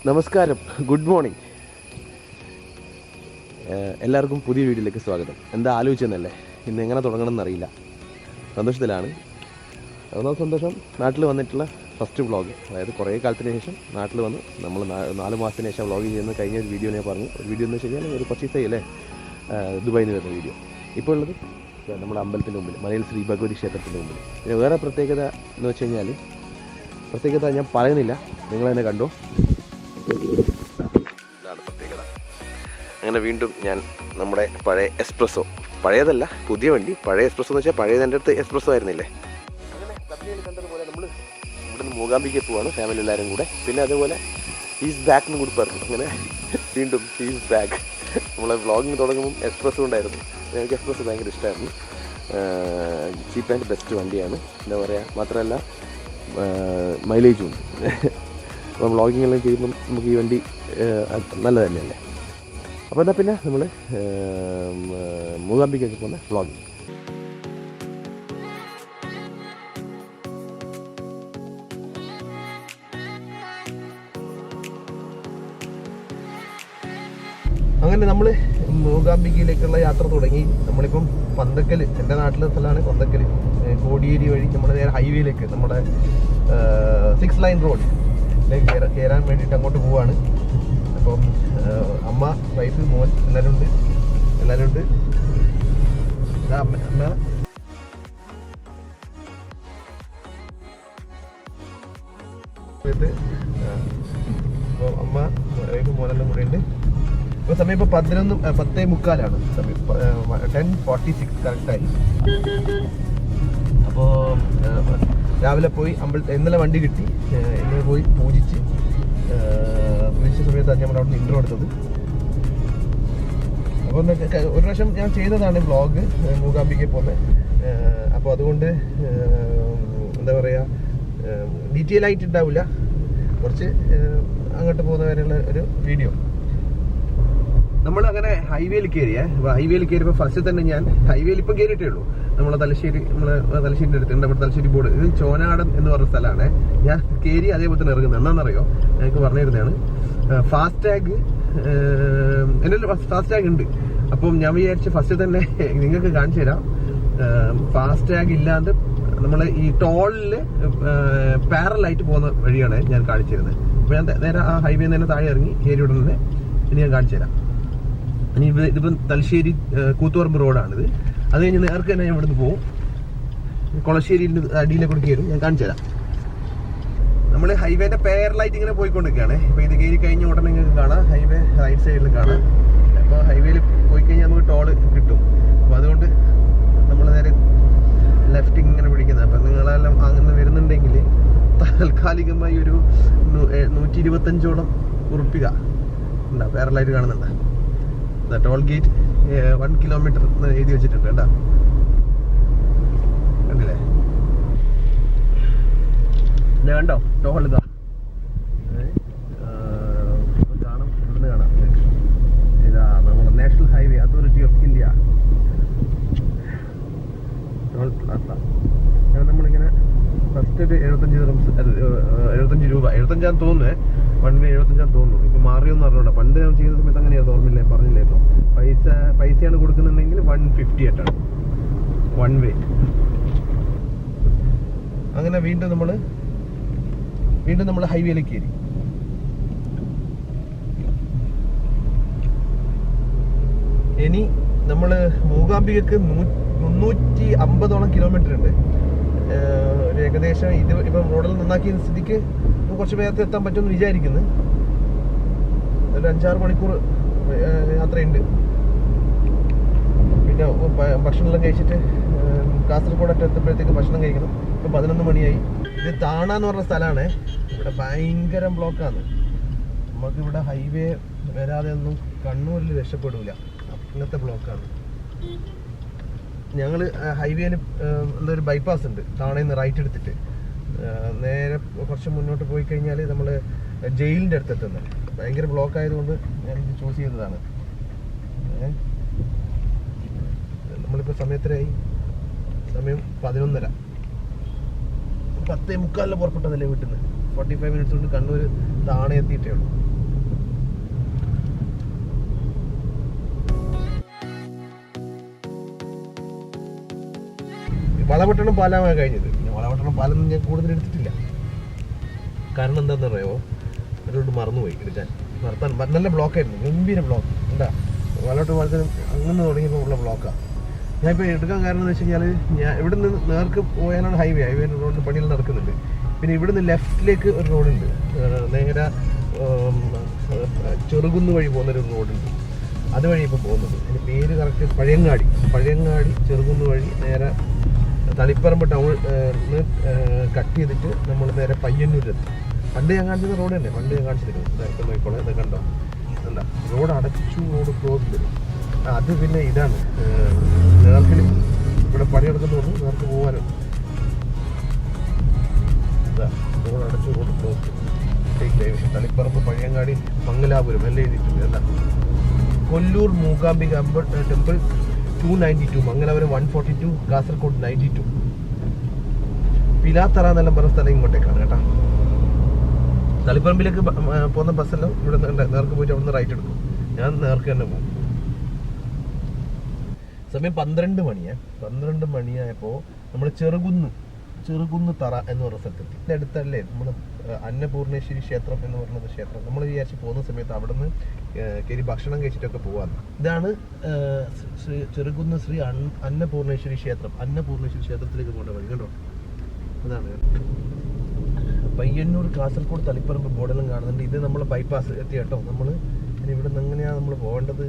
നമസ്കാരം, good morning. എല്ലാവർക്കും പുതിയ വീഡിയോയിലേക്ക് സ്വാഗതം. എന്താ ആലോചിച്ചെന്നല്ലേ, ഇന്ന് എങ്ങനെ തുടങ്ങണമെന്ന് അറിയില്ല. സന്തോഷത്തിലാണ്. ഒന്നാമത് സന്തോഷം, നാട്ടിൽ വന്നിട്ടുള്ള ഫസ്റ്റ് വ്ളോഗ്. അതായത് കുറേ കാലത്തിന് ശേഷം നാട്ടിൽ വന്ന് നമ്മൾ 4 മാസത്തിന് ശേഷം വ്ളോഗ് ചെയ്യുന്നത്. കഴിഞ്ഞ ഒരു വീഡിയോ ഞാൻ പറഞ്ഞു, ഒരു വീഡിയോ എന്ന് വെച്ച് കഴിഞ്ഞാൽ ഒരു പർച്ചേസ് അല്ലേ, ദുബായിൽ നിന്ന് വരുന്ന വീഡിയോ. ഇപ്പോൾ ഉള്ളത് നമ്മുടെ അമ്പലത്തിൻ്റെ മുമ്പിൽ, മലയിൽ ശ്രീ ഭഗവതി ക്ഷേത്രത്തിൻ്റെ മുമ്പിൽ. പിന്നെ വേറെ പ്രത്യേകത എന്ന് വെച്ച് കഴിഞ്ഞാൽ, പ്രത്യേകത ഞാൻ പറയുന്നില്ല, നിങ്ങൾ തന്നെ കണ്ടോ. ഇതാണ് പ്രത്യേകത. അങ്ങനെ വീണ്ടും ഞാൻ നമ്മുടെ പഴയ എക്സ്പ്രസ്സോ, പഴയതല്ല പുതിയ വണ്ടി, പഴയ എക്സ്പ്രസ്സോ എന്ന് വെച്ചാൽ പഴയത് എൻ്റെ അടുത്ത് എക്സ്പ്രസ്സോ ആയിരുന്നില്ലേ. അങ്ങനെ തമിഴിൽ കണ്ടതുപോലെ നമ്മൾ ഇവിടുന്ന് മൂകാംബിക്ക് പോവാണ് ഫാമിലി എല്ലാവരും കൂടെ. പിന്നെ അതേപോലെ ഹീസ് ബാക്ക് എന്ന് കൂടി പറഞ്ഞു. അങ്ങനെ വീണ്ടും ഹീസ് ബാക്ക്. നമ്മളെ വ്ളോഗിങ് തുടങ്ങുമ്പം എക്സ്പ്രസ്സോ ഉണ്ടായിരുന്നു. എനിക്ക് എക്സ്പ്രസ്സോ ഭയങ്കര ഇഷ്ടമായിരുന്നു. ചീപ്പ് ആൻഡ് ബെസ്റ്റ് വണ്ടിയാണ്, എന്താ പറയുക. മാത്രമല്ല മൈലേജും ഉണ്ട്. അപ്പം വ്ളോഗിങ് എല്ലാം ചെയ്യുമ്പം നമുക്ക് ഈ വണ്ടി നല്ലത് തന്നെയല്ലേ. അപ്പോൾ എന്നാൽ പിന്നെ നമ്മൾ മൂകാംബിക്കൊക്കെ പോകുന്ന വ്ളോഗിങ്. അങ്ങനെ നമ്മൾ മൂകാംബികയിലേക്കുള്ള യാത്ര തുടങ്ങി. നമ്മളിപ്പം പന്തക്കൽ, എൻ്റെ നാട്ടിലെ സ്ഥലമാണ് പന്തക്കൽ, കോടിയേരി വഴി നമ്മൾ നേരെ ഹൈവേയിലേക്ക്, നമ്മുടെ 6 ലൈൻ റോഡിലേക്ക് കയറാൻ വേണ്ടിയിട്ട് അങ്ങോട്ട് പോവാണ്. അപ്പം അമ്മ, വൈഫ്, മോൻ എല്ലാവരും ഉണ്ട്. അമ്മ അപ്പോൾ അമ്മ, വൈഫ്, മോനെല്ലാം കൂടെ ഉണ്ട്. ഇപ്പോൾ സമയം ഇപ്പോൾ 10:45 സമയം, 10:46 കറക്റ്റായി. അപ്പോൾ രാവിലെ പോയി ഇന്നലെ വണ്ടി കിട്ടി, ഇന്നലെ പോയി പൂജിച്ച സമയത്താണ് നമ്മൾ അവിടെ നിന്ന് ഇൻട്രോ എടുത്തത്. അപ്പോൾ ഒരു പ്രാവശ്യം ഞാൻ ചെയ്തതാണ് വ്ളോഗ് മൂകാംബിക്ക് പോകുന്നത്. അപ്പോൾ അതുകൊണ്ട് എന്താ പറയുക, ഡീറ്റെയിൽ ആയിട്ട് ഉണ്ടാവില്ല, കുറച്ച് അങ്ങോട്ട് പോകുന്ന വരെയുള്ള ഒരു വീഡിയോ. നമ്മൾ അങ്ങനെ ഹൈവേയിൽ കയറിയേ. അപ്പോൾ ഹൈവേയിൽ കയറിയപ്പോൾ ഫസ്റ്റ് തന്നെ ഞാൻ ഹൈവേയിൽ ഇപ്പം കയറിയിട്ടേ ഉള്ളൂ. നമ്മളെ തലശ്ശേരിൻ്റെ അടുത്ത് നമ്മുടെ തലശ്ശേരി ബോർഡ്, ഇത് ചോനാടൻ എന്ന് പറഞ്ഞ സ്ഥലമാണ്. ഞാൻ കയറി അതേപോലെ തന്നെ ഇറങ്ങുന്നത്. എന്താണെന്നറിയോ, ഞങ്ങൾക്ക് പറഞ്ഞു തരുന്നതാണ്. ഫാസ്ടാഗ്, എൻ്റെ ഫാസ്ടാഗ് ഉണ്ട്. അപ്പം ഞാൻ വിചാരിച്ച് ഫസ്റ്റ് തന്നെ നിങ്ങൾക്ക് കാണിച്ചു തരാം. ഫാസ്ടാഗ് ഇല്ലാണ്ട് നമ്മൾ ഈ ടോളിൽ പാരലായിട്ട് പോകുന്ന വഴിയാണ് ഞാൻ കാണിച്ചു തരുന്നത്. അപ്പോൾ ഞാൻ നേരെ ആ ഹൈവേ തന്നെ താഴെ ഇറങ്ങി കയറി വിടുന്നത് ഇനി ഞാൻ കാണിച്ചു തരാം. ഇനി ഇതിപ്പം തലശ്ശേരി കൂത്തുപറമ്പ് റോഡാണിത്. അത് കഴിഞ്ഞ് നേർക്ക് തന്നെ ഞാൻ ഇവിടുന്ന് പോകും, കൊളശ്ശേരിൻ്റെ അടിയിലേക്കൂടെ കയറും. ഞാൻ കാണിച്ചു തരാം. നമ്മൾ ഹൈവേന്റെ പാരലായിട്ട് ഇങ്ങനെ പോയിക്കൊണ്ടിരിക്കുകയാണ്. ഇപ്പോൾ ഇത് കയറി കഴിഞ്ഞ ഉടനെ നിങ്ങൾക്ക് കാണാം, ഹൈവേ റൈറ്റ് സൈഡിൽ കാണാം. അപ്പോൾ ഹൈവേയിൽ പോയി കഴിഞ്ഞാൽ നമുക്ക് ടോള് കിട്ടും. അപ്പോൾ അതുകൊണ്ട് നമ്മൾ നേരെ ലെഫ്റ്റ് ഇങ്ങനെ പിടിക്കുന്നത്. അപ്പം നിങ്ങളെല്ലാം അങ്ങനെ വരുന്നുണ്ടെങ്കിൽ താൽക്കാലികമായി ഒരു 125ഓളം ഉറുപ്പിക ഉണ്ടാ പാരലായിട്ട് കാണുന്നുണ്ട്. ടോൾ ഗേറ്റ് 1 കിലോമീറ്റർ എഴുതി വെച്ചിട്ടുണ്ട് കേട്ടോ, കണ്ടില്ലേ? കണ്ടോ ടോൾ ഇതാ കാണാം, ഇവിടുന്ന് കാണാം. ഇതാ നമ്മുടെ national highway authority of India toll plaza. നമ്മളിങ്ങനെ ഫസ്റ്റ് ഒരു 75 രൂപ 75 തോന്നുന്നേ, 1 വേ 75 തോന്നുന്നു. ഇപ്പൊ മാറിയൊന്നും അറിഞ്ഞൂടാ. പണ്ട് ഞാൻ ചെയ്യുന്ന സമയത്ത് അങ്ങനെയാണ്, ഓർമ്മയില്ലേ, പറഞ്ഞില്ലായിരുന്നു. പൈസയാണ് കൊടുക്കുന്നുണ്ടെങ്കിൽ 150 ആയിട്ടാണ് 1 വേ. അങ്ങനെ വീണ്ടും നമ്മൾ ഹൈവേയിലേക്ക് കയറി. ഇനി നമ്മൾ മൂകാംബികക്ക് 350ഓളം കിലോമീറ്റർ ഉണ്ട്. ഒരു ഏകദേശം ഇപ്പം റോഡിൽ നന്നാക്കിയ സ്ഥിതിക്ക് കുറച്ച് വേഗത്തിൽ എത്താൻ പറ്റുമെന്ന് വിചാരിക്കുന്നു. ഒരു 5-6 മണിക്കൂർ യാത്രയുണ്ട്. പിന്നെ ഭക്ഷണമെല്ലാം കഴിച്ചിട്ട് കാസർഗോഡൊക്കെ എത്തുമ്പോഴത്തേക്ക് ഭക്ഷണം കഴിക്കണം. ഇപ്പം 11 മണിയായി. ഇത് താണ എന്ന് പറഞ്ഞ സ്ഥലമാണ്. ഇവിടെ ഭയങ്കര ബ്ലോക്കാണ്. നമുക്കിവിടെ ഹൈവേ വരാതെ ഒന്നും കണ്ണൂരിൽ രക്ഷപ്പെടില്ല, അങ്ങനത്തെ ബ്ലോക്കാണ്. ഞങ്ങൾ ഹൈവേയിൽ എന്തൊരു ബൈപ്പാസ് ഉണ്ട്, താണയിൽ നിന്ന് റൈറ്റ് എടുത്തിട്ട് നേരെ കുറച്ച് മുന്നോട്ട് പോയി കഴിഞ്ഞാൽ നമ്മൾ ജയിലിൻ്റെ അടുത്തെത്തുന്നത്. ഭയങ്കര ബ്ലോക്ക് ആയതുകൊണ്ട് ഞാൻ ഇത് ചൂസ് ചെയ്തതാണ്. നമ്മളിപ്പോൾ സമയത്തിനായി, സമയം 11:30. 10:45 പുറപ്പെട്ടതല്ലേ വീട്ടിൽ നിന്ന്. 45 മിനിറ്റ്സ് കൊണ്ട് കണ്ണൂർ താണെ എത്തിയിട്ടേ ഉള്ളൂ. വളപട്ടണം പാലമാണ് കഴിഞ്ഞത്. പിന്നെ വളപട്ടണം പാലം ഞാൻ കൂടുതൽ എടുത്തിട്ടില്ല. കാരണം എന്താണെന്ന് പറയുമോ, അതിലോട്ട് മറന്നുപോയി എടുക്കാൻ. നിർത്താൻ നല്ല ബ്ലോക്കായിരുന്നു, ഗംഭീര ബ്ലോക്ക്. എന്താ വളപട്ടണം പാലത്തിന് അങ്ങനെ തുടങ്ങിയപ്പോൾ ഉള്ള ബ്ലോക്കാണ്. ഞാനിപ്പോൾ എടുക്കാൻ കാരണം എന്ന് വെച്ച് കഴിഞ്ഞാൽ, ഞാൻ ഇവിടെ നിന്ന് നേർക്ക് പോയാലാണ് ഹൈവേ റോഡിൽ പണികൾ നടക്കുന്നുണ്ട്. പിന്നെ ഇവിടെ നിന്ന് ലെഫ്റ്റിലേക്ക് ഒരു റോഡുണ്ട്, നേരെ ചെറുകുന്ന് വഴി പോകുന്നൊരു റോഡുണ്ട്. അതുവഴി ഇപ്പോൾ പോകുന്നത്. അതിൻ്റെ പേര് കറക്റ്റ് പഴയങ്ങാടി ചെറുകുന്ന് വഴി നേരെ തളിപ്പറമ്പ് ടൗൺ കട്ട് ചെയ്തിട്ട് നമ്മൾ നേരെ പയ്യന്നൂരെത്തും. പണ്ട് ഞാൻ കാണിച്ചിരുന്ന റോഡ് തന്നെ, പണ്ട് ഞാൻ കാണിച്ചിരുന്നു. ഇതൊക്കെ നോക്കിക്കോളെ, ഇത് കണ്ടോ, എന്താ റോഡ് അടച്ചു, റോഡ് ക്ലോസ്ഡ്. അത് പിന്നെ ഇതാണ് നേർക്കിൽ ഇവിടെ പണി നടക്കുന്നതുകൊണ്ട് നേർക്ക് പോകാനും ഇതാ റോഡ് അടച്ചു, road closed. Diversion Taliparamba Pazhayangadi Mangalapuram എല്ലാം എഴുതിയിട്ടുണ്ട്. എന്താ കൊല്ലൂർ മൂകാംബിക ടെമ്പിൾ 292, മംഗലാപുരം 142, കാസർഗോഡ് 92. പിലാത്തറ എന്നെല്ലാം പറഞ്ഞ സ്ഥലം ഇങ്ങോട്ടേക്കാണ് കേട്ടോ. തളിപ്പറമ്പിലേക്ക് പോകുന്ന ബസ്സെല്ലാം ഇവിടെ നേർക്ക് പോയിട്ട് അവിടെ നിന്ന് റൈറ്റ് എടുക്കും. ഞാൻ നേർക്ക് തന്നെ പോകും. സമയം 12 മണിയായപ്പോൾ നമ്മൾ ചെറുകുന്ന് തറ എന്ന് പറഞ്ഞ സ്ഥലത്തെത്തി. ഇതിൻ്റെ അടുത്തല്ലേ നമ്മൾ അന്നപൂർണേശ്വരി ക്ഷേത്രം എന്ന് പറയുന്നത് ക്ഷേത്രം. നമ്മൾ വിചാരിച്ച് പോകുന്ന സമയത്ത് അവിടെ നിന്ന് കയറി ഭക്ഷണം കഴിച്ചിട്ടൊക്കെ പോകാമെന്ന്. ഇതാണ് ചെറുകുന്ന് ശ്രീ അന്നപൂർണേശ്വരി ക്ഷേത്രം. അന്നപൂർണേശ്വരി ക്ഷേത്രത്തിലേക്ക് പോകേണ്ട വഴി കേട്ടോ. അതാണ് പയ്യന്നൂർ കാസർഗോഡ് തളിപ്പറമ്പ് ബോർഡെല്ലാം കാണുന്നുണ്ട്. ഇത് നമ്മൾ ബൈപ്പാസ് എത്തി കേട്ടോ. നമ്മൾ ഇനി ഇവിടെ നിന്ന് എങ്ങനെയാണ് നമ്മൾ പോകേണ്ടത്?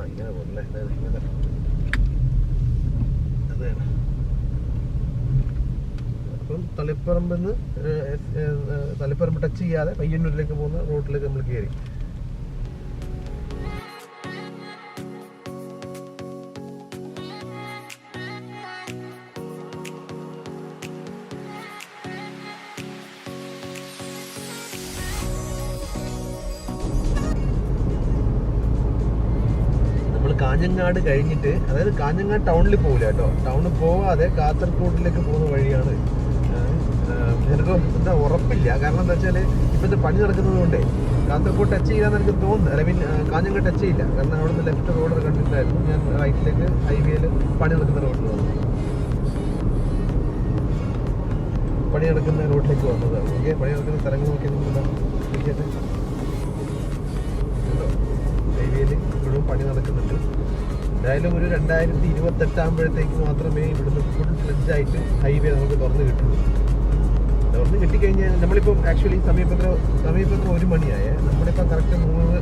ഇങ്ങനെ പോകണല്ലേ, ഇങ്ങനെ അതാണ്. അപ്പം തളിപ്പറമ്പ് ടച്ച് ചെയ്യാതെ പയ്യന്നൂരിലേക്ക് പോകുന്ന റോഡിലേക്ക് നമ്മൾ കയറി. കാഞ്ഞങ്ങാട് കഴിഞ്ഞിട്ട്, അതായത് കാഞ്ഞങ്ങാട് ടൗണിൽ പോകില്ല കേട്ടോ. ടൗണിൽ പോവാതെ കാസർഗോഡിലേക്ക് പോകുന്ന വഴിയാണ്. എനിക്ക് എന്താ ഉറപ്പില്ല, കാരണം എന്താ വെച്ചാൽ ഇപ്പോഴത്തെ പണി നടക്കുന്നത് കൊണ്ടേ കാസർഗോഡ് ടച്ച് ചെയ്യാന്ന് എനിക്ക് തോന്നുന്നു. ഐ മീൻ കാഞ്ഞങ്ങാട് ടച്ച് ചെയ്യില്ല, കാരണം അവിടെ നിന്ന് ലെഫ്റ്റ് റോഡ് കണ്ടിട്ടായിരുന്നു ഞാൻ റൈറ്റിലേക്ക് ഹൈവേയിൽ പണി നടക്കുന്ന റോഡിൽ വന്നത്. പണി നടക്കുന്ന റോഡിലേക്ക് വന്നത്. ഓക്കെ, പണി നടക്കുന്ന സ്ഥലങ്ങൾ നോക്കി ഹൈവേയിൽ ഇപ്പോഴും പണി നടക്കുന്നുണ്ട്. എന്തായാലും ഒരു 2028 ആകുമ്പോഴത്തേക്ക് മാത്രമേ ഇവിടുന്ന് ഫുൾ ഫ്ലെഡ്ജ് ആയിട്ട് ഹൈവേ നമുക്ക് തുറന്ന് കിട്ടുള്ളൂ. തുറന്ന് കിട്ടിക്കഴിഞ്ഞാൽ നമ്മളിപ്പം ആക്ച്വലി സമയപ്പത്ര 1 മണിയായേ. നമ്മളിപ്പം കറക്റ്റ് 100,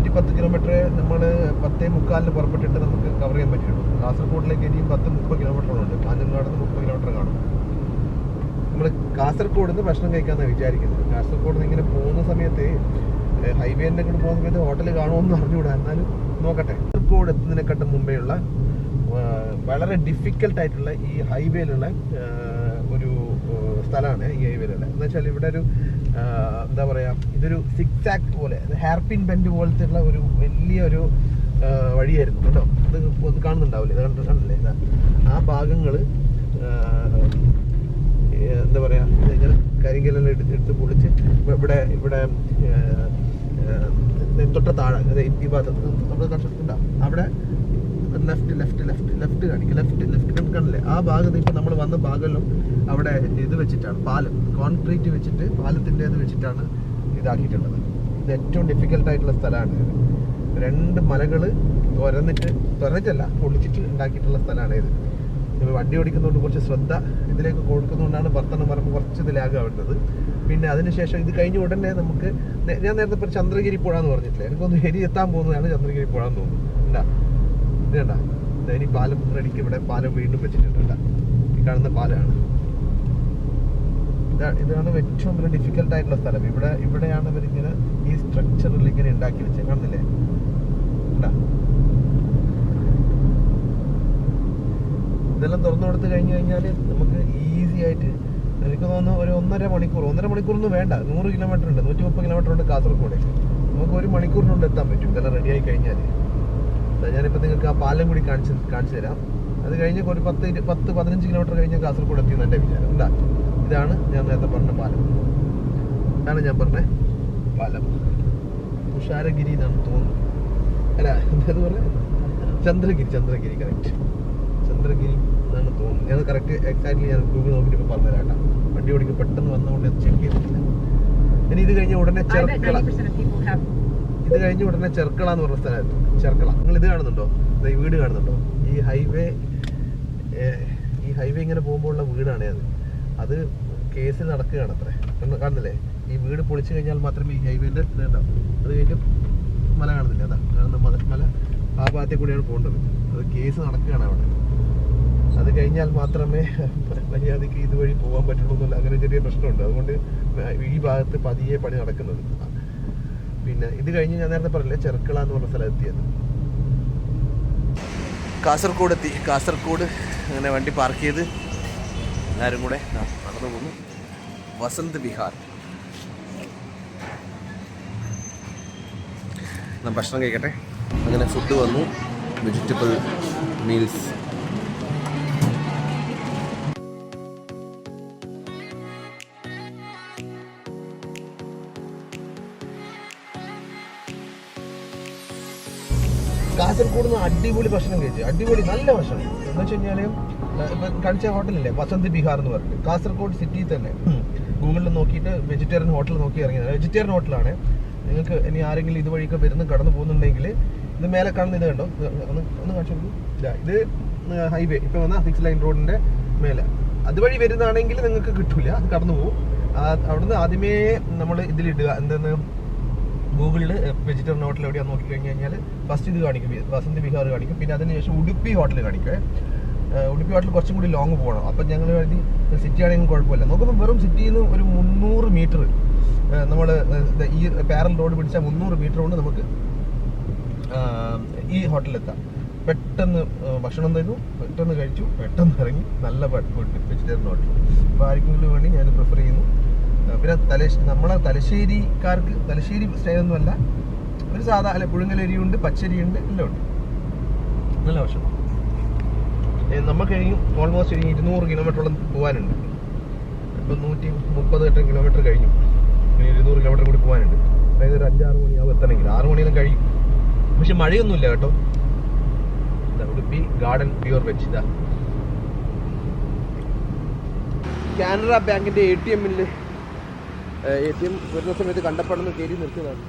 110 കിലോമീറ്റർ നമ്മൾ 10:45 പുറപ്പെട്ടിട്ട് നമുക്ക് കവർ ചെയ്യാൻ പറ്റുള്ളൂ. കാസർഗോഡിലേക്ക് ഇനിയും 10-30 കിലോമീറ്ററുണ്ട്. കാഞ്ഞങ്ങാട് നിന്ന് 30 കിലോമീറ്റർ കാണും. നമ്മൾ കാസർഗോഡ് നിന്ന് ഭക്ഷണം കഴിക്കാമെന്നാണ് വിചാരിക്കുന്നത്. കാസർഗോഡ് നിന്ന് ഇങ്ങനെ പോകുന്ന സമയത്ത് ഹൈവേൻ്റെ കൂടെ പോകുന്ന സമയത്ത് ഹോട്ടൽ കാണുമെന്ന് അറിഞ്ഞുകൂടാ, എന്നാലും നോക്കട്ടെ. കാസർഗോഡ് എത്തുന്നതിനെക്കാട്ടും മുമ്പേ ഉള്ള വളരെ ഡിഫിക്കൽട്ടായിട്ടുള്ള ഈ ഹൈവേയിലുള്ള ഒരു സ്ഥലമാണ്. ഈ ഹൈവേയിലുള്ള എന്ന് വെച്ചാൽ ഇവിടെ ഒരു എന്താ പറയുക, ഇതൊരു സിക്സാക്ക് പോലെ, ഹെയർപിൻ ബെൻഡ് പോലത്തെ ഉള്ള ഒരു വലിയൊരു വഴിയായിരുന്നു കേട്ടോ. ഇത് കാണുന്നുണ്ടാവില്ലേ, ഇത് കണ്ടില്ലേ, ആ ഭാഗങ്ങൾ എന്താ പറയുക, ഇങ്ങനെ കരിങ്കല്ലെല്ലാം എടുത്ത് പൊളിച്ച് ഇവിടെ തൊട്ട താഴെ ഈ ഭാഗത്ത് നമ്മൾ കണ്ടിട്ടുണ്ടാവും. അവിടെ ലെഫ്റ്റ് കാണിക്കും, ലെഫ്റ്റ് കണ്ടില്ലേ, ആ ഭാഗത്ത് ഇപ്പം നമ്മൾ വന്ന ഭാഗമെല്ലാം അവിടെ ഇത് വെച്ചിട്ടാണ്, പാലം കോൺക്രീറ്റ് വെച്ചിട്ട് പാലത്തിൻ്റെ ഇത് വെച്ചിട്ടാണ് ഇതാക്കിയിട്ടുള്ളത്. ഇത് ഏറ്റവും ഡിഫിക്കൽട്ടായിട്ടുള്ള സ്ഥലമാണ്. 2 മലകൾ തുരന്നിട്ടല്ല പൊളിച്ചിട്ട് ഉണ്ടാക്കിയിട്ടുള്ള സ്ഥലമാണ് ഇത്. വണ്ടി ഓടിക്കുന്നതുകൊണ്ട് കുറച്ച് ശ്രദ്ധ ഇതിലേക്ക് കൊടുക്കുന്നതുകൊണ്ടാണ് വർത്തമാനം പറയുമ്പോൾ കുറച്ച് ഇത് ലാഗ് ആവേണ്ടത്. പിന്നെ അതിനുശേഷം ഇത് കഴിഞ്ഞ ഉടനെ നമുക്ക്, ഞാൻ നേരത്തെ ഇപ്പോൾ ചന്ദ്രഗിരി പുഴ എന്ന് പറഞ്ഞിട്ടില്ലേ, എനിക്കൊന്ന് എത്താൻ പോകുന്നതാണ് ചന്ദ്രഗിരി പുഴ എന്ന് തോന്നുന്നു. ഉണ്ടാ ഇത് കണ്ടാ, ഇനി പാലം റെഡിക്ക് ഇവിടെ പാലം വീണ്ടും വെച്ചിട്ടുണ്ട്. ഈ കാണുന്ന പാലമാണ്. ഇതാണ് ഏറ്റവും വലിയ ഡിഫിക്കൽട്ടായിട്ടുള്ള സ്ഥലം. ഇവിടെയാണ് ഇവരിങ്ങനെ ഈ സ്ട്രക്ചറിൽ ഇങ്ങനെ ഉണ്ടാക്കി വെച്ചത്, കാണുന്നില്ലേ? ഉണ്ടാ, ഇതെല്ലാം തുറന്നു കൊടുത്ത് കഴിഞ്ഞ് കഴിഞ്ഞാൽ നമുക്ക് ഈസി ആയിട്ട്, എനിക്ക് തോന്നുന്നു ഒരു 1.5 മണിക്കൂറൊന്നും വേണ്ട. 100 കിലോമീറ്റർ ഉണ്ട്, 130 കിലോമീറ്റർ ഉണ്ട് കാസർഗോഡ്. നമുക്ക് 1 മണിക്കൂറിനുള്ളിൽ എത്താൻ പറ്റും ഇതെല്ലാം റെഡിയായി കഴിഞ്ഞാൽ. ഞാനിപ്പോൾ നിങ്ങൾക്ക് ആ പാലം കൂടി കാണിച്ചു തരാം. അത് കഴിഞ്ഞ് ഒരു 10-15 കിലോമീറ്റർ കഴിഞ്ഞ് കാസർഗോഡ് എത്തിയെന്ന് എൻ്റെ വിചാരം. എന്താ, ഇതാണ് ഞാൻ നേരത്തെ പറഞ്ഞ പാലം. ഇതാണ് ഞാൻ പറഞ്ഞ പാലം. തുഷാരഗിരി എന്നാണ് തോന്നുന്നു, അല്ല എന്താ പറയുക, ചന്ദ്രഗിരി കറക്റ്റ്. ചന്ദ്രഗിരി എന്നാണ് തോന്നുന്നത്. ഞാൻ കറക്റ്റ് എക്സാക്ട്ലി ഞാൻ ഗൂഗിൾ നോക്കിയിട്ട് ഇപ്പോൾ പറഞ്ഞുതരാം കേട്ടോ. വണ്ടി ഓടിക്ക് പെട്ടെന്ന് വന്നുകൊണ്ട് ചെക്ക് ചെയ്തിട്ടില്ല. ഇനി ഇത് കഴിഞ്ഞ ഉടനെ ചെർക്കള, ഇത് കഴിഞ്ഞ് ഉടനെ ചെർക്കള എന്ന് പറഞ്ഞ സ്ഥലത്ത് ചെർക്കള. നിങ്ങൾ ഇത് കാണുന്നുണ്ടോ? ഈ വീട് കാണുന്നുണ്ടോ? ഈ ഹൈവേ ഇങ്ങനെ പോകുമ്പോഴുള്ള വീടാണ് അത് കേസിൽ നടക്കുകയാണ് അത്രേ. കാണുന്നില്ലേ? ഈ വീട് പൊളിച്ചു കഴിഞ്ഞാൽ മാത്രമേ ഈ ഹൈവേൻ്റെ ഇത് ഉണ്ടാവും. അത് കഴിഞ്ഞ് മല കാണുന്നില്ല, അതാ കാണുന്ന മല ആ ഭാഗത്തെ കൂടിയാണ് പോകേണ്ടത്. അത് കേസ് നടക്കുകയാണ് അവിടെ. അത് കഴിഞ്ഞാൽ മാത്രമേ മര്യാദയ്ക്ക് ഇതുവഴി പോകാൻ പറ്റുള്ളൂ എന്നുള്ള അങ്ങനെ ചെറിയ പ്രശ്നമുണ്ട്. അതുകൊണ്ട് ഈ ഭാഗത്ത് പതിയെ പണി നടക്കുന്നത്. പിന്നെ ഇത് കഴിഞ്ഞ് ഞാൻ നേരത്തെ പറഞ്ഞില്ലേ ചെർക്കള എന്ന് പറഞ്ഞ സ്ഥലത്തെത്തിയത്. കാസർഗോഡ് എത്തി. കാസർഗോഡ് അങ്ങനെ വണ്ടി പാർക്ക് ചെയ്ത് എല്ലാവരും കൂടെ നടന്നു പോകുന്നു. വസന്ത് വിഹാർ. ഭക്ഷണം കഴിക്കട്ടെ. അങ്ങനെ ഫുഡ് വന്നു, വെജിറ്റബിൾ മീൽസ്. കാസർഗോഡ് നിന്ന് അടിപൊളി ഭക്ഷണം കഴിച്ചു. അടിപൊളി നല്ല ഭക്ഷണം എന്ന് വെച്ച് കഴിഞ്ഞാൽ കഴിച്ച ഹോട്ടലില്ലേ വസന്ത് വിഹാർ എന്ന് പറഞ്ഞിട്ട്, കാസർഗോഡ് സിറ്റിയിൽ തന്നെ. ഗൂഗിളിൽ നോക്കിയിട്ട് വെജിറ്റേറിയൻ ഹോട്ടൽ നോക്കി ഇറങ്ങിയത്. വെജിറ്റേറിയൻ ഹോട്ടലാണ്. നിങ്ങൾക്ക് ഇനി ആരെങ്കിലും ഇതുവഴിയൊക്കെ വരുന്ന കടന്നു പോകുന്നുണ്ടെങ്കിൽ ഇത് മേലെ കാണുന്ന ഇത് കണ്ടോ, ഒന്ന് കാണിച്ചു കൊടുക്കും. ഇത് ഹൈവേ ഇപ്പോൾ വന്ന 6 ലൈൻ റോഡിൻ്റെ മേലെ. അതുവഴി വരുന്നതാണെങ്കിൽ നിങ്ങൾക്ക് കിട്ടൂല, അത് കടന്നു പോകും. അവിടുന്ന് ആദ്യമേ നമ്മൾ ഇതിലിടുക എന്തെന്ന് ഗൂഗിളിൽ വെജിറ്റേറിയൻ ഹോട്ടൽ എവിടെയാണെന്ന് നോക്കി കഴിഞ്ഞ് കഴിഞ്ഞാൽ ഫസ്റ്റ് ഇത് കാണിക്കും, വസന്ത് വിഹാർ കാണിക്കും. പിന്നെ അതിനുശേഷം ഉടുപ്പി ഹോട്ടൽ കാണിക്കും. ഉടുപ്പി ഹോട്ടൽ കുറച്ചും കൂടി ലോങ് പോകണം. അപ്പം ഞങ്ങൾ വേണ്ടി സിറ്റി ആണെങ്കിലും കുഴപ്പമില്ല. നോക്കുമ്പോൾ വെറും സിറ്റിയിൽ നിന്ന് ഒരു 300 മീറ്റർ നമ്മൾ ഈ പാരൽ റോഡ് പിടിച്ചാൽ 300 മീറ്റർ കൊണ്ട് നമുക്ക് ഈ ഹോട്ടലിലെത്താം. പെട്ടെന്ന് ഭക്ഷണം തന്നു, പെട്ടെന്ന് കഴിച്ചു, പെട്ടെന്ന് ഇറങ്ങി. നല്ല ഫുഡ് വെജിറ്റേറിയൻ ഹോട്ടൽ. അപ്പോൾ ആർക്കെങ്കിലും വേണ്ടി ഞാൻ പ്രിഫർ ചെയ്യുന്നു. പിന്നെ നമ്മളെ തലശ്ശേരിക്കാർക്ക് തലശ്ശേരി സ്റ്റൈലൊന്നുമല്ല, ഒരു സാധാ അല്ല പുഴുങ്ങലരിയുണ്ട്, പച്ചരിയുണ്ട്, എല്ലാം ഉണ്ട്. നല്ല ഭക്ഷണം. നമുക്ക് കഴിഞ്ഞു ഓൾമോസ്റ്റ് 200 കിലോമീറ്ററോളം പോകാനുണ്ട്. ഇപ്പം 130 കിലോമീറ്റർ കഴിഞ്ഞു. 200 കിലോമീറ്റർ കൂടി പോകാനുണ്ട്. അതായത് ഒരു 5-6 മണിയാവും എത്തണമെങ്കിൽ. 6 മണിയെല്ലാം കഴിയും. പക്ഷെ മഴയൊന്നുമില്ല കേട്ടോ. Udupi garden pure veg. ഇതാ കാനറ ബാങ്കിന്റെ ATM വരുന്ന സമയത്ത് കണ്ടപ്പാടൊന്ന് കയറി നിർത്തിയതാണ്.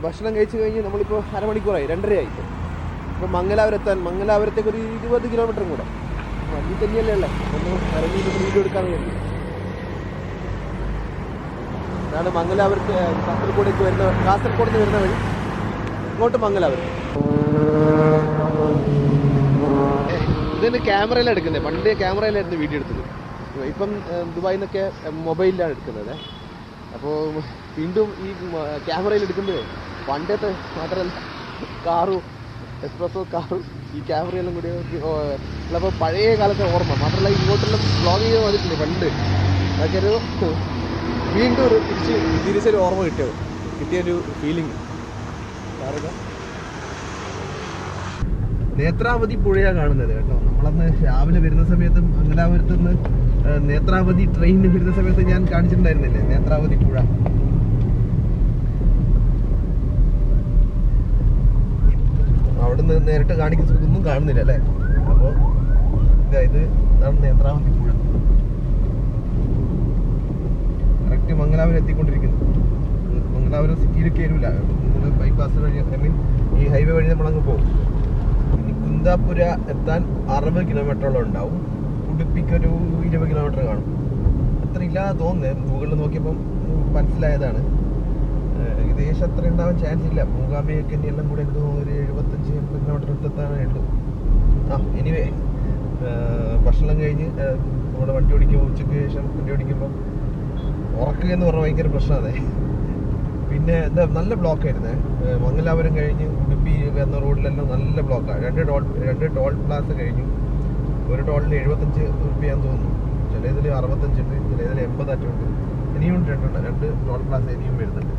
ഭക്ഷണം കഴിച്ചു കഴിഞ്ഞ് നമ്മളിപ്പോൾ അരമണിക്കൂറായി, 2:30 ആയി. ഇപ്പോൾ മംഗലാപുരത്തേക്ക് ഒരു 20 കിലോമീറ്ററും കൂടെ വണ്ടി തന്നെയല്ലേ ഉള്ളത്. ഒന്ന് ഇറങ്ങി വീഡിയോ എടുക്കാൻ വേണ്ടി. ഇതാണ് മംഗലാപുരത്ത് കാസർഗോഡേക്ക് കാസർഗോഡ് നിന്ന് വരുന്ന വഴി ഇങ്ങോട്ട് മംഗലാപുരം. ഇതെന്നെ ക്യാമറയിലാണ് എടുക്കുന്നത്. പണ്ട് ക്യാമറയിലായിരുന്നു വീഡിയോ എടുത്തത്. ഇപ്പം ദുബായിൽ നിന്നൊക്കെ മൊബൈലിലാണ് എടുക്കുന്നത്. അപ്പോൾ വീണ്ടും ഈ ക്യാമറയിൽ എടുക്കുമ്പോഴേ പണ്ടത്തെ മാത്രമല്ല കാറും എക്സ്പ്രസോ കാറും ഈ ക്യാമറയെല്ലാം കൂടി ഉള്ളപ്പോൾ പഴയ കാലത്തെ ഓർമ്മ മാത്രമല്ല ഇങ്ങോട്ടെല്ലാം വ്ളോഗ് ചെയ്ത് വന്നിട്ടില്ലേ പണ്ട്. അതൊക്കെ ഒരു വീണ്ടും ഒരു തിരിച്ചൊരു ഓർമ്മ കിട്ടിയൊരു ഫീലിംഗ്. നേത്രാവതി പുഴയാണ് കാണുന്നത് കേട്ടോ. നമ്മളന്ന് രാവിലെ വരുന്ന സമയത്തും മംഗലാപുരത്ത് നിന്ന് നേത്രാവതി ട്രെയിനിന് വരുന്ന സമയത്ത് ഞാൻ കാണിച്ചിട്ടുണ്ടായിരുന്നില്ലേ നേത്രാവതി പുഴ. അവിടുന്ന് നേരിട്ട് കാണിക്കുന്നതൊന്നും കാണുന്നില്ല അല്ലേ. അപ്പോൾ ഇത് നേത്രാവതി പുഴ. കറക്റ്റ് മംഗലാപുരം എത്തിക്കൊണ്ടിരിക്കുന്നു. മംഗലാപുരം സിറ്റിയിൽ കയറില്ല, നമ്മൾ ബൈപ്പാസ് വഴി ഈ ഹൈവേ വഴി നമ്മളങ്ങ് പോകും. ഇനി കുന്താപുര എത്താൻ 60 കിലോമീറ്ററോളം ഉണ്ടാവും. ഉടുപ്പിക്കൊരു 20 കിലോമീറ്റർ കാണും. അത്ര ഇല്ലാതെ തോന്നുന്നത്. ഗൂഗിളിൽ നോക്കിയപ്പം മനസ്സിലായതാണ്. ഏകദേശം അത്ര ഉണ്ടാവാൻ ചാൻസ് ഇല്ല. മൂകാംബിയൊക്കെ എല്ലാം കൂടെ എനിക്ക് തോന്നുന്നു ഒരു 75-80 കിലോമീറ്റർ എത്താനേ ഉള്ളൂ. എനിവേ ഭക്ഷണം കഴിഞ്ഞ് നമ്മുടെ വണ്ടി ഓടിക്കുമ്പോൾ ഉച്ചയ്ക്ക് ശേഷം വണ്ടി ഓടിക്കുമ്പോൾ ഉറക്കുക എന്ന് പറഞ്ഞാൽ ഭയങ്കര പ്രശ്നമാണ്. പിന്നെ എന്താ നല്ല ബ്ലോക്കായിരുന്നേ. മംഗലാപുരം കഴിഞ്ഞ് ഉടുപ്പി എന്ന റോഡിലെല്ലാം നല്ല ബ്ലോക്കാണ്. 2 ടോൾ പ്ലാസ കഴിഞ്ഞു. ഒരു ടോളിന് 75 രൂപയാന്ന് തോന്നുന്നു. ചിലതിൽ 65 ഉണ്ട്, ചിലതിൽ 80 ഉണ്ട്. ഇനിയും 2 ടോൾ പ്ലാസ ഇനിയും വരുന്നുണ്ട്.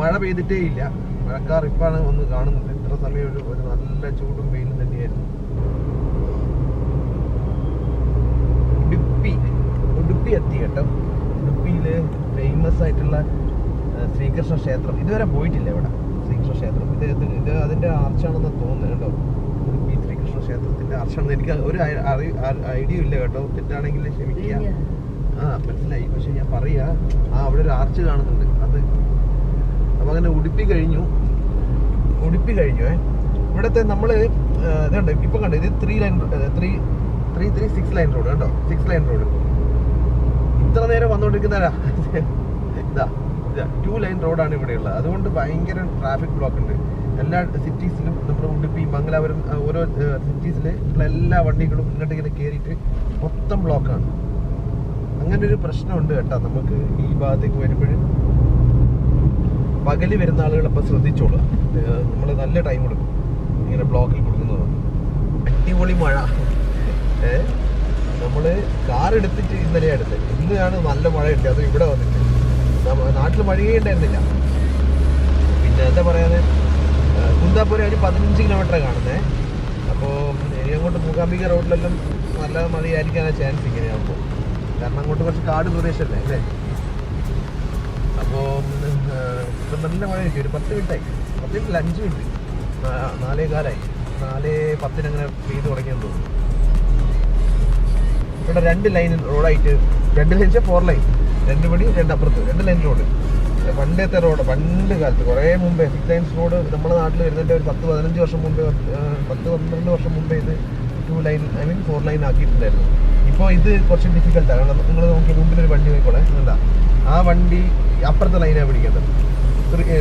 മഴ പെയ്തിട്ടേ ഇല്ല. മഴക്കാർ ഇപ്പാണ് ഒന്ന് കാണുന്നത്. ഇത്ര സമയം ഒരു നല്ല ചൂടും വെയിലും തന്നെയായിരുന്നു. ഉടുപ്പി എത്തി കേട്ടോ. ഉടുപ്പിയിൽ ഫേമസ് ആയിട്ടുള്ള ശ്രീകൃഷ്ണ ക്ഷേത്രം ഇതുവരെ പോയിട്ടില്ല. ഇവിടെ ശ്രീകൃഷ്ണ ക്ഷേത്രം ഇത് അതിൻ്റെ ആർച്ചാണെന്ന് തോന്നുന്നു കേട്ടോ. ശ്രീകൃഷ്ണ ക്ഷേത്രത്തിൻ്റെ ആർച്ചാണെന്ന് എനിക്ക് ഒരു ഐഡിയ ഇല്ല കേട്ടോ, തെറ്റാണെങ്കിൽ ക്ഷമിക്കുക. മനസ്സിലായി. പക്ഷെ ഞാൻ പറയാ, അവിടെ ഒരു ആർച്ച് കാണുന്നുണ്ട്. അത് അപ്പം അങ്ങനെ ഉടുപ്പി കഴിഞ്ഞു. ഇവിടുത്തെ നമ്മൾ ഇതുണ്ട് ഇപ്പം കണ്ടു, ഇത് 6 ലൈൻ റോഡ് കേട്ടോ, 6 ലൈൻ റോഡ്. ഇത്ര നേരം വന്നുകൊണ്ടിരിക്കുന്നതാ ഇതാ 2 ലൈൻ റോഡാണ് ഇവിടെയുള്ളത്. അതുകൊണ്ട് ഭയങ്കര ട്രാഫിക് ബ്ലോക്ക് ഉണ്ട് എല്ലാ സിറ്റീസിലും. നമ്മുടെ ഉടുപ്പി, മംഗലാപുരം, ഓരോ സിറ്റീസിൽ ഉള്ള എല്ലാ വണ്ടികളും ഇങ്ങോട്ട് ഇങ്ങനെ കയറിയിട്ട് മൊത്തം ബ്ലോക്കാണ്. അങ്ങനെ ഒരു പ്രശ്നമുണ്ട് കേട്ടോ നമുക്ക് ഈ ഭാഗത്തേക്ക് വരുമ്പോഴും. പകല് വരുന്ന ആളുകളപ്പോൾ ശ്രദ്ധിച്ചോളുക, നമ്മൾ നല്ല ടൈം കൊടുക്കും ഇങ്ങനെ ബ്ലോക്കിൽ കൊടുക്കുന്നത്. അടിപൊളി മഴ. നമ്മൾ കാർ എടുത്തിട്ട് ഇന്നലെയാണ് എടുത്തത്. ഇന്നാണ് നല്ല മഴ കിട്ടിയത്. അത് ഇവിടെ വന്നിട്ട് നാട്ടിൽ മഴയേ ഉണ്ടായിരുന്നില്ല. പിന്നെ എന്താ പറയാതെ, കുന്താപുരം ഒരു 15 കിലോമീറ്റർ കാണുന്നത്. അപ്പോൾ ഇനി അങ്ങോട്ട് മൂകാംബിക റോഡിലെല്ലാം നല്ല മഴയായിരിക്കാനാണ് ചാൻസ് ഇങ്ങനെയാകുമ്പോൾ. കാരണം അങ്ങോട്ട് കുറച്ച് കാട് പ്രദേശമല്ലേ അല്ലേ. അപ്പോൾ ഇപ്പം നല്ല മഴ കിട്ടി. ഒരു 10 മിനിറ്റായി, 10 മിനിറ്റിൽ 5 മിനിറ്റ്, 4:15 4:10 അങ്ങനെ പെയ്ത് തുടങ്ങിയെന്ന് തോന്നുന്നു. ഇവിടെ 2 ലൈൻ റോഡായിട്ട്, 2 ലൈൻ 4 ലൈൻ, 2 പടി 2 അപ്പുറത്ത് 2 ലൈൻ റോഡ്. പണ്ടത്തെ റോഡ്, പണ്ട് കാലത്ത് കുറേ മുമ്പേ 6 ലൈൻസ് റോഡ് നമ്മുടെ നാട്ടിൽ വരുന്നതിൻ്റെ ഒരു 10-15 വർഷം മുമ്പേ, 10-12 വർഷം മുമ്പേ ഇത് 2 ലൈൻ 4 ലൈൻ ആക്കിയിട്ടുണ്ടായിരുന്നു. ഇപ്പോൾ ഇത് കുറച്ച് ഡിഫിക്കൽട്ടാണ്. കാരണം നിങ്ങൾ നോക്കി മുമ്പിലൊരു വണ്ടി പോയിക്കോളെ, എന്താ ആ വണ്ടി അപ്പുറത്തെ ലൈനാണ് പിടിക്കേണ്ടത്.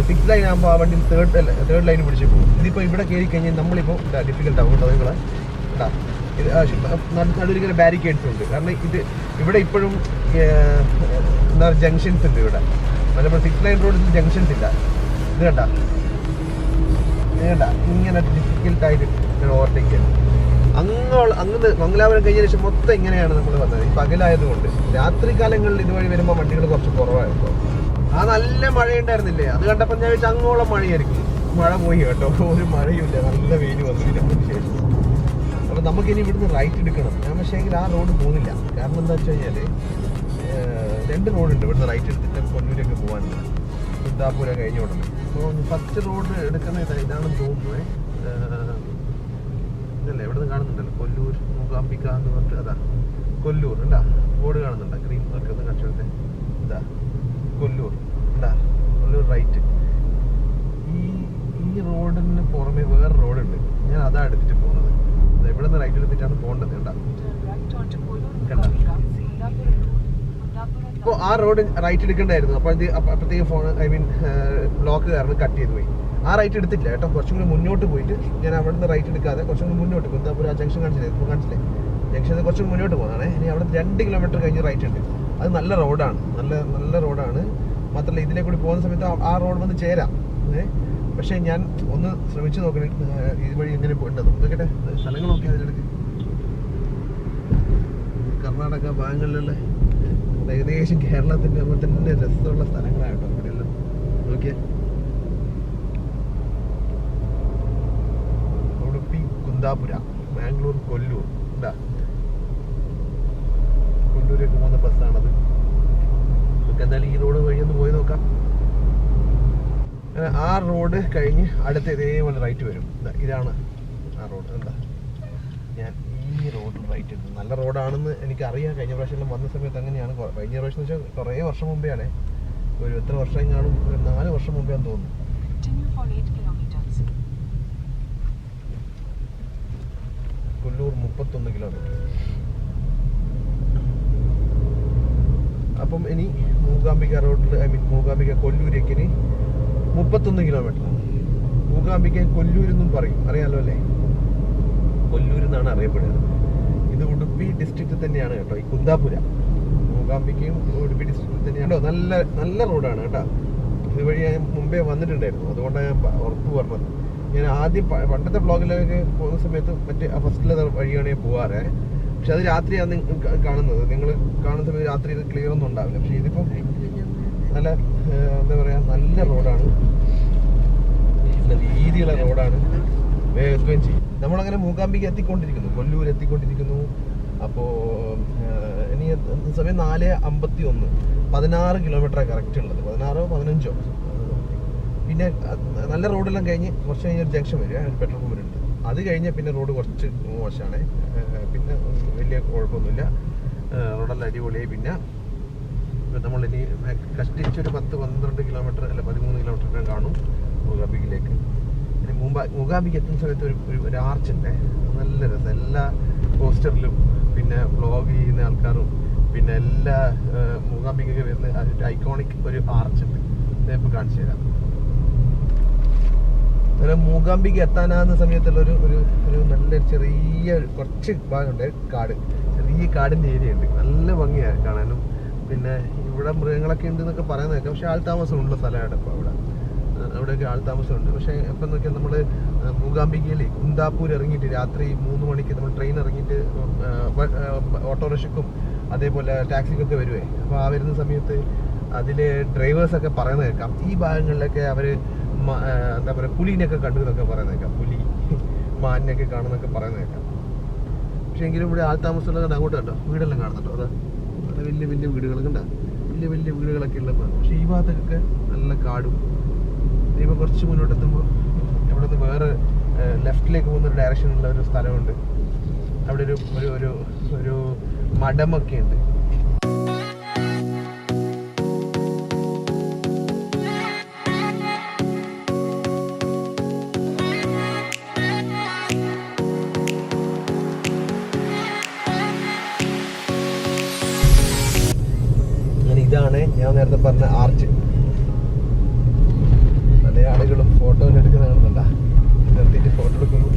6 ലൈൻ ആകുമ്പോൾ ആ വണ്ടി തേർഡ് ലൈൻ പിടിച്ച് പോകും. ഇതിപ്പോൾ ഇവിടെ കയറി കഴിഞ്ഞാൽ നമ്മളിപ്പോൾ ഡിഫിക്കൽട്ടാകും കേട്ടോ നിങ്ങളെ. കേട്ടോ ഇത് നടുവിലിങ്ങനെ ബാരിക്കേഡ്സ് ഉണ്ട്. കാരണം ഇവിടെ ഇപ്പോഴും എന്താ പറയുക, ജംഗ്ഷൻസ് ഉണ്ട് ഇവിടെ. മലപ്പുറം 6 ലൈൻ റോഡിൽ ജംഗ്ഷൻസ് ഇല്ല. ഇത് കണ്ട ഇങ്ങനെ ഡിഫിക്കൽട്ടായിട്ട് ഓവർടേക്ക് ചെയ്യുന്നത്. അങ്ങ് മംഗലാപുരം കഴിഞ്ഞ ശേഷം മൊത്തം ഇങ്ങനെയാണ് നമ്മൾ വന്നത്. ഈ പകലായതുകൊണ്ട്. രാത്രി കാലങ്ങളിൽ ഇതുവഴി വരുമ്പോൾ വണ്ടികൾ കുറച്ച് കുറവായിരുന്നു. ആ നല്ല മഴയുണ്ടായിരുന്നില്ലേ, അത് കണ്ടപ്പോൾ ഞാൻ വെച്ചാൽ അങ്ങോളം മഴയായിരിക്കും. മഴ പോയി കേട്ടോ, ഒരു മഴയുമില്ല, നല്ല വെയിൽ വന്നു ഇതിനു ശേഷം. അപ്പം നമുക്കിനി ഇവിടുന്ന് റൈറ്റ് എടുക്കണം. ഞാൻ പക്ഷേ എങ്കിൽ ആ റോഡ് പോകുന്നില്ല. കാരണം എന്താ വെച്ച് കഴിഞ്ഞാൽ 2 റോഡുണ്ട് ഇവിടുന്ന് റൈറ്റ് എടുത്തിട്ട് കൊല്ലൂരൊക്കെ പോകാനുണ്ട്. കുന്താപുരം കഴിഞ്ഞ ഉടനെ. അപ്പോൾ ഫസ്റ്റ് റോഡ് എടുക്കുന്ന ഇതാണെന്ന് തോന്നുന്നു. ഇതല്ലേ ഇവിടുന്ന് കാണുന്നുണ്ടല്ലോ, കൊല്ലൂർ മൂകാംബിക എന്ന് പറഞ്ഞിട്ട്. അതാ കൊല്ലൂർ ഉണ്ടാ ബോർഡ് കാണുന്നുണ്ടോ, ഗ്രീൻ ഒക്കെ ഒന്ന് കണ്ടിട്ട്. ഇതാ കൊല്ലൂർ ഉണ്ടാ, കൊല്ലൂർ റൈറ്റ്. ഈ റോഡിന് പുറമെ വേറെ റോഡുണ്ട്. ഞാൻ അതാ എടുത്തിട്ട് പോകുന്നത്. ഇവിടെ നിന്ന് റൈറ്റ് എടുത്തിട്ടാണ് പോകേണ്ടത്. കണ്ടാ ഇപ്പോൾ ആ റോഡ് റൈറ്റ് എടുക്കേണ്ടായിരുന്നു. അപ്പോൾ ഇത് അപ്പോഴത്തേക്ക് ബ്ലോക്ക് കാരണം കട്ട് ചെയ്ത് പോയി. ആ റൈറ്റ് എടുത്തില്ല കേട്ടോ. കുറച്ചും കൂടി മുന്നോട്ട് പോയിട്ട് ഞാൻ അവിടെ നിന്ന് റൈറ്റ് എടുക്കാതെ കുറച്ചും കൂടി മുന്നോട്ട് കുന്താപുരം ആ ജംഗ്ഷൻ കാണിച്ചില്ലേ, ഇപ്പോൾ കാണിച്ചില്ലേ, ജംഗ്ഷനിൽ കുറച്ചും മുന്നോട്ട് പോകുന്നതാണ്. ഇനി അവിടെ 2 കിലോമീറ്റർ കഴിഞ്ഞ് റൈറ്റ് ഉണ്ട്. അത് നല്ല റോഡാണ്, നല്ല റോഡാണ്. മാത്രമല്ല ഇതിലെ കൂടി പോകുന്ന സമയത്ത് ആ റോഡ് വന്ന് ചേരാം. പക്ഷേ ഞാൻ ഒന്ന് ശ്രമിച്ചു നോക്കണേ ഇതുവഴി എങ്ങനെ പോകേണ്ടത് നോക്കട്ടെ. സ്ഥലങ്ങൾ നോക്കി അതിലെടുക്ക്. കർണാടക ഭാഗങ്ങളിലുള്ള ഏകദേശം കേരളത്തിൻ്റെ പോലെ തന്നെ രസമുള്ള സ്ഥലങ്ങളായിട്ടോ ഇവിടെയെല്ലാം. നോക്കിയേ, ഉടുപ്പി, കുന്താപുര, ബാംഗ്ലൂർ, കൊല്ലൂർ. എന്താ കൊല്ലൂരേക്ക് പോകുന്ന ബസ്സാണത്. നമുക്ക് എന്തായാലും ഈ റോഡ് വഴി ഒന്ന് പോയി നോക്കാം. ആ റോഡ് കഴിഞ്ഞ് അടുത്ത് ഇതേപോലെ റൈറ്റ് വരും. ഇതാണ് ആ റോഡ്. എന്താ ഞാൻ ഈ റോഡ് റൈറ്റ് എടുത്തു. നല്ല റോഡാണെന്ന് എനിക്കറിയാം. കഴിഞ്ഞ പ്രാവശ്യം വന്ന സമയത്ത് അങ്ങനെയാണ്. കഴിഞ്ഞ പ്രാവശ്യം എന്ന് വെച്ചാൽ കുറേ വർഷം മുമ്പേ ആണ്. ഒരു എത്ര വർഷം കാണും, ഒരു 4 വർഷം മുമ്പേ ആണെന്ന് തോന്നുന്നു. കൊല്ലൂർ 31 കിലോമീറ്റർ. അപ്പം ഇനി മൂകാംബിക റോഡിൽ മൂകാംബിക കൊല്ലൂരേക്ക് ഇനി 31 കിലോമീറ്റർ. മൂകാംബിക കൊല്ലൂരെന്നും പറയും, അറിയാലോ അല്ലേ. കൊല്ലൂർ എന്നാണ് അറിയപ്പെടുന്നത്. ഇത് ഉടുപ്പി ഡിസ്ട്രിക്റ്റിൽ തന്നെയാണ് കേട്ടോ. ഈ കുന്താപുര മൂകാംബിക്കയും ഉടുപ്പി ഡിസ്ട്രിക്റ്റിൽ തന്നെയാണോ. നല്ല റോഡാണ് കേട്ടോ. ഇതുവഴി ഞാൻ മുമ്പേ വന്നിട്ടുണ്ടായിരുന്നു. അതുകൊണ്ടാണ് ഞാൻ ഉറപ്പ് പറഞ്ഞത്. ഞാൻ ആദ്യം പണ്ടത്തെ ബ്ലോഗിലൊക്കെ പോകുന്ന സമയത്ത് മറ്റേ ഫസ്റ്റിലെ വഴിയാണ് ഞാൻ പോകാറ്. പക്ഷെ അത് രാത്രിയാണ് കാണുന്നത്. നിങ്ങൾ കാണുന്ന സമയത്ത് രാത്രി ഇത് ക്ലിയർ ഒന്നും ഉണ്ടാവില്ല. പക്ഷെ ഇതിപ്പോൾ നല്ല എന്താ പറയുക, നല്ല റോഡാണ്, നല്ല രീതിയുള്ള റോഡാണ്. എക്സ്പ്ലെയിൻ ചെയ്യും. നമ്മളങ്ങനെ മൂകാംബിക എത്തിക്കൊണ്ടിരിക്കുന്നു, കൊല്ലൂർ എത്തിക്കൊണ്ടിരിക്കുന്നു. അപ്പോൾ ഇനി സമയം 4:51, 16 കിലോമീറ്ററാണ് കറക്റ്റ് ഉള്ളത്. 16 15. പിന്നെ നല്ല റോഡെല്ലാം കഴിഞ്ഞ് കുറച്ച് കഴിഞ്ഞൊരു ജംഗ്ഷൻ വരിക, ഒരു പെട്രോൾ പമ്പ് ഉണ്ട്. അത് കഴിഞ്ഞാൽ പിന്നെ റോഡ് കുറച്ച് മോശമാണ്, പിന്നെ വലിയ കുഴപ്പമൊന്നുമില്ല, റോഡെല്ലാം അടിപൊളിയായി. പിന്നെ നമ്മളിനി കഷ്ടിച്ചൊരു 10-12 കിലോമീറ്റർ അല്ല 13 കിലോമീറ്റർ കാണും മൂകാംബികയിലേക്ക്. പിന്നെ മൂകാംബിക എത്തുന്ന സമയത്ത് ഒരു ആർച്ചുണ്ട്, നല്ല രസം. എല്ലാ പോസ്റ്ററിലും പിന്നെ വ്ളോഗ് ചെയ്യുന്ന ആൾക്കാരും പിന്നെ എല്ലാ മൂകാംബികയ്ക്ക് വരുന്ന ഐക്കോണിക് ഒരു ആർച്ചുണ്ട്, ഞാൻ കാണിച്ചു തരാം. അങ്ങനെ മൂകാംബിക എത്താനാകുന്ന സമയത്തുള്ള ഒരു നല്ല ചെറിയ കുറച്ച് ഭാഗമുണ്ട്, കാട്, ചെറിയ കാടിൻ്റെ ഏരിയ ഉണ്ട്, നല്ല ഭംഗിയാണ് കാണാനും. പിന്നെ ഇവിടെ മൃഗങ്ങളൊക്കെ ഉണ്ട് എന്നൊക്കെ പറയുന്നത് കേൾക്കാം. പക്ഷെ ആൾതാമസമുള്ള സ്ഥലമാണ് ഇപ്പോൾ അവിടെയൊക്കെ ആൾതാമസമുണ്ട്. പക്ഷേ എപ്പം നോക്കിയാൽ നമ്മൾ മൂകാംബികയിൽ കുന്താപ്പൂർ ഇറങ്ങിയിട്ട് രാത്രി 3 മണിക്ക് നമ്മൾ ട്രെയിൻ ഇറങ്ങിയിട്ട് ഓട്ടോറിക്ഷയ്ക്കും അതേപോലെ ടാക്സിക്കൊക്കെ വരുവേ. അപ്പോൾ ആ വരുന്ന സമയത്ത് അതിൽ ഡ്രൈവേഴ്സൊക്കെ പറയുന്നത് കേൾക്കാം, ഈ ഭാഗങ്ങളിലൊക്കെ അവർ എന്താ പറയുക പുലിനെയൊക്കെ കണ്ടു എന്നൊക്കെ പറയുന്നത് കേൾക്കാം, പുലി മാനിനെയൊക്കെ കാണുന്നൊക്കെ പറയുന്നത് കേൾക്കാം. പക്ഷേ എങ്കിലും ഇവിടെ ആൾതാമസമുള്ളത് അങ്ങോട്ട് കണ്ടോ, വീടെല്ലാം കാണുന്നുണ്ടോ, അതാ വലിയ വലിയ വീടുകളൊക്കെ ഉണ്ടാകും, വലിയ വലിയ വീടുകളൊക്കെ ഉള്ള ഭാഗം. പക്ഷേ ഈ ഭാഗത്തൊക്കെ നല്ല കാടും. ഇനിയിപ്പോൾ കുറച്ച് മുന്നോട്ടെത്തുമ്പോൾ ഇവിടെ നിന്ന് വേറെ ലെഫ്റ്റിലേക്ക് പോകുന്നൊരു ഡയറക്ഷനുള്ള ഒരു സ്ഥലമുണ്ട്, അവിടെ ഒരു മഠമൊക്കെ ഉണ്ട്. ഇതാണ് ഞാൻ നേരത്തെ പറഞ്ഞ ആർച്ച്. പല ആളുകളും ഫോട്ടോ എടുക്കുന്ന കാണുന്നുണ്ടാ, നിർത്തിയിട്ട് ഫോട്ടോ എടുക്കുന്നു.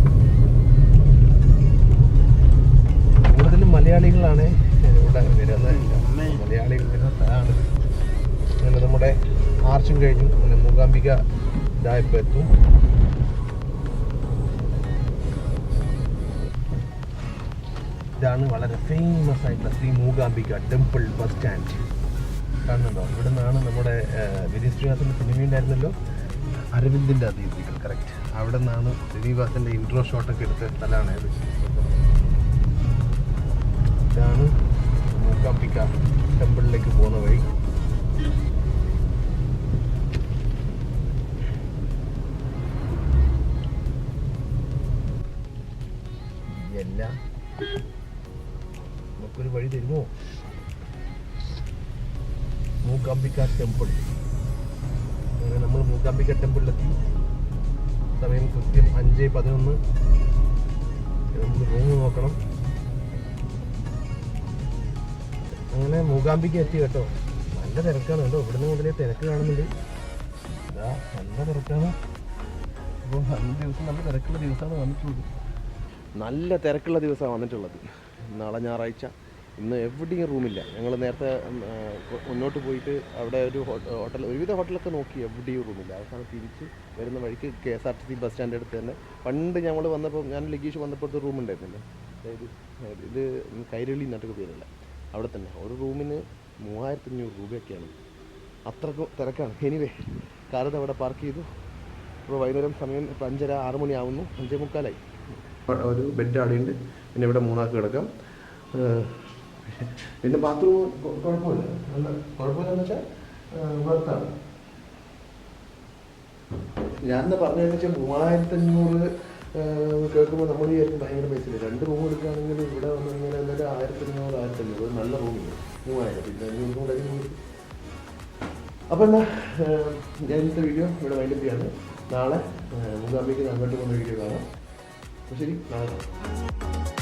കൂടുതലും മലയാളികളാണ് ഇവിടെ വരുന്നത്, മലയാളികൾ വരുന്ന സ്ഥലമാണ്. അങ്ങനെ നമ്മുടെ ആർച്ചും കഴിഞ്ഞു, അങ്ങനെ മൂകാംബിക ഇതായപ്പോൾ എത്തും. ഇതാണ് വളരെ ഫേമസ് ആയിട്ടുള്ള Shri Mookambika temple bus stand. കാണുന്നുണ്ടോ? ഇവിടെ നിന്നാണ് നമ്മുടെ വിനീത് ശ്രീനിവാസൻ്റെ സിനിമ ഉണ്ടായിരുന്നല്ലോ, അരവിന്ദിൻ്റെ അതിഥികൾ, കറക്റ്റ്. അവിടെ നിന്നാണ് ശ്രീനിവാസൻ്റെ ഇൻട്രോ ഷോട്ടൊക്കെ എടുത്ത സ്ഥലമാണ് ഇത്. ഇതാണ് മൂകാംബിക ടെമ്പിളിലേക്ക് പോകുന്ന വഴി. എല്ലാം നമുക്കൊരു വഴി തരുമോ? മൂകാംബിക ടെമ്പിൾ. അങ്ങനെ നമ്മൾ മൂകാംബിക ടെമ്പിളിലെത്തി. സമയം കൃത്യം 5:11. നമുക്ക് റൂം നോക്കണം. അങ്ങനെ മൂകാംബിക എത്തി കേട്ടോ. നല്ല തിരക്കാണ് കേട്ടോ, ഇവിടുന്ന് മുതലേ തിരക്ക് കാണുന്നുണ്ട്. ഇതാ നല്ല തിരക്കാണ്. അപ്പോൾ 5 ദിവസം നല്ല തിരക്കുള്ള ദിവസമാണ് വന്നിട്ടുള്ളത്, നല്ല തിരക്കുള്ള ദിവസമാണ് വന്നിട്ടുള്ളത്. നാളെ ഞായറാഴ്ച. ഇന്ന് എവിടെയും റൂമില്ല. ഞങ്ങൾ നേരത്തെ മുന്നോട്ട് പോയിട്ട് അവിടെ ഒരു ഹോട്ടൽ, ഒരുവിധ ഹോട്ടലൊക്കെ നോക്കി, എവിടെയും റൂമില്ല. അവസാനം തിരിച്ച് വരുന്ന വഴിക്ക് KSRTC ബസ് സ്റ്റാൻഡ് അടുത്ത് തന്നെ പണ്ട് ഞങ്ങൾ വന്നപ്പോൾ, ഞാൻ ലഗേജ് വന്നപ്പോഴത്തെ റൂം ഉണ്ടായിരുന്നില്ല, അതായത് ഇത് കൈരളി നാട്ടൊക്കെ പേരല്ല, അവിടെ തന്നെ ഒരു റൂമിന് 3500 രൂപയൊക്കെയാണ്. അത്രക്കും തിരക്കാണ്. എനിവേ കാറത് അവിടെ പാർക്ക് ചെയ്തു. ഇപ്പോൾ വൈകുന്നേരം സമയം ഇപ്പോൾ 5:30-6 മണി ആവുന്നു, 5:45. ഒരു ബെഡ് അവിടെയുണ്ട്. പിന്നെ ഇവിടെ 3 ആൾക്ക് കിടക്കാം. പിന്നെ ബാത്റൂം കുഴപ്പമില്ല, നല്ല കുഴപ്പമില്ലെന്ന് വെച്ചാൽ വർത്താണ്. ഞാനെന്ന് പറഞ്ഞതെന്ന് വെച്ചാൽ 3500 കേൾക്കുമ്പോൾ നമ്മൾ വിചാരിക്കും ഭയങ്കര പൈസയില്ല. 2 റൂം എടുക്കുകയാണെങ്കിൽ ഇവിടെ വന്ന് ഇങ്ങനെ എന്തായാലും 1500 നല്ല റൂമില്ല, 3000. പിന്നെ 500 കൂടെ. അപ്പോൾ എന്നാൽ ഞാൻ ഇന്നത്തെ വീഡിയോ ഇവിടെ വൈൻഡപ്പ് ചെയ്യാണ്. നാളെ മൂകാംബിക്ക് അങ്ങോട്ട് പോകുന്ന വീഡിയോ കാണാം. അപ്പോൾ ശരി, നാളെ കാണാം.